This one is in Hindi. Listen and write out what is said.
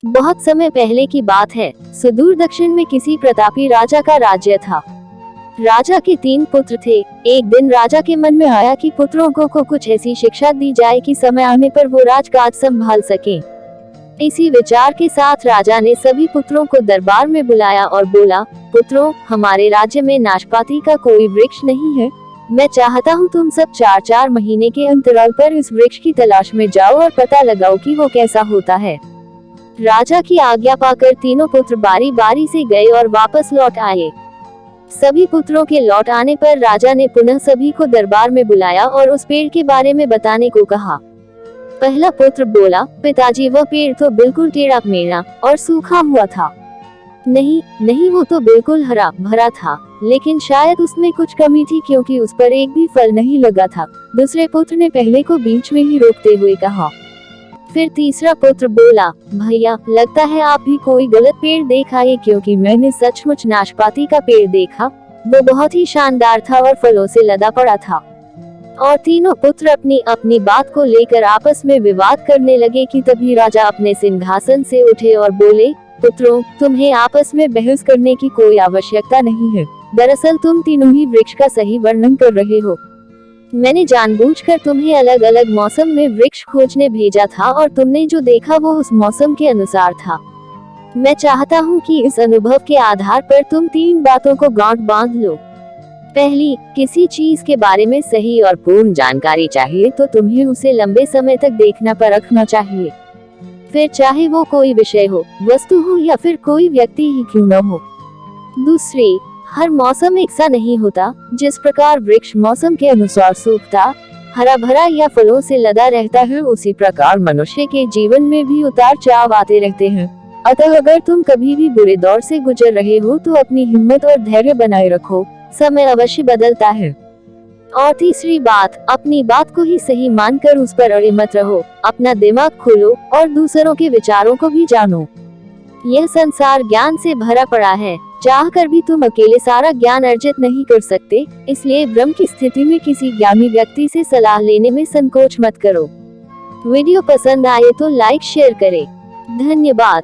बहुत समय पहले की बात है। सुदूर दक्षिण में किसी प्रतापी राजा का राज्य था। राजा के 3 पुत्र थे। एक दिन राजा के मन में आया कि पुत्रों को कुछ ऐसी शिक्षा दी जाए कि समय आने पर वो राजकाज संभाल सकें। इसी विचार के साथ राजा ने सभी पुत्रों को दरबार में बुलाया और बोला, पुत्रों, हमारे राज्य में नाशपाती का कोई वृक्ष नहीं है। मैं चाहता हूँ तुम सब 4-4 महीने के अंतराल पर इस वृक्ष की तलाश में जाओ और पता लगाओ कि वो कैसा होता है। राजा की आज्ञा पाकर तीनों पुत्र बारी बारी से गए और वापस लौट आए। सभी पुत्रों के लौट आने पर राजा ने पुनः सभी को दरबार में बुलाया और उस पेड़ के बारे में बताने को कहा। पहला पुत्र बोला, पिताजी, वह पेड़ तो बिल्कुल टेढ़ा मेढ़ा और सूखा हुआ था। नहीं नहीं, वो तो बिल्कुल हरा भरा था, लेकिन शायद उसमें कुछ कमी थी क्योंकि उस पर एक भी फल नहीं लगा था। दूसरे पुत्र ने पहले को बीच में ही रोकते हुए कहा। फिर तीसरा पुत्र बोला, भैया, लगता है आप भी कोई गलत पेड़ देख आए, क्योंकि मैंने सचमुच नाशपाती का पेड़ देखा। वो बहुत ही शानदार था और फलों से लदा पड़ा था। और तीनों पुत्र अपनी अपनी बात को लेकर आपस में विवाद करने लगे कि तभी राजा अपने सिंहासन से उठे और बोले, पुत्रों, तुम्हें आपस में बहस करने की कोई आवश्यकता नहीं है। दरअसल तुम तीनों ही वृक्ष का सही वर्णन कर रहे हो। मैंने जानबूझकर तुम्हें अलग अलग मौसम में वृक्ष खोजने भेजा था और तुमने जो देखा वो उस मौसम के अनुसार था। मैं चाहता हूँ कि इस अनुभव के आधार पर तुम 3 बातों को गांठ बांध लो। पहली, किसी चीज के बारे में सही और पूर्ण जानकारी चाहिए तो तुम्हें उसे लंबे समय तक देखना परखना चाहिए। फिर चाहे वो कोई विषय हो, वस्तु हो या फिर कोई व्यक्ति ही क्यों न हो। दूसरी, हर मौसम एक सा नहीं होता। जिस प्रकार वृक्ष मौसम के अनुसार सूखता, हरा भरा या फलों से लदा रहता है, उसी प्रकार मनुष्य के जीवन में भी उतार चढ़ाव आते रहते हैं। अतः अगर तुम कभी भी बुरे दौर से गुजर रहे हो तो अपनी हिम्मत और धैर्य बनाए रखो, समय अवश्य बदलता है। और तीसरी बात, अपनी बात को ही सही मानकर उस पर अड़े मत रहो। अपना दिमाग खोलो और दूसरों के विचारों को भी जानो। यह संसार ज्ञान से भरा पड़ा है। चाहकर भी तुम अकेले सारा ज्ञान अर्जित नहीं कर सकते, इसलिए भ्रम की स्थिति में किसी ज्ञानी व्यक्ति से सलाह लेने में संकोच मत करो। वीडियो पसंद आए तो लाइक शेयर करें। धन्यवाद।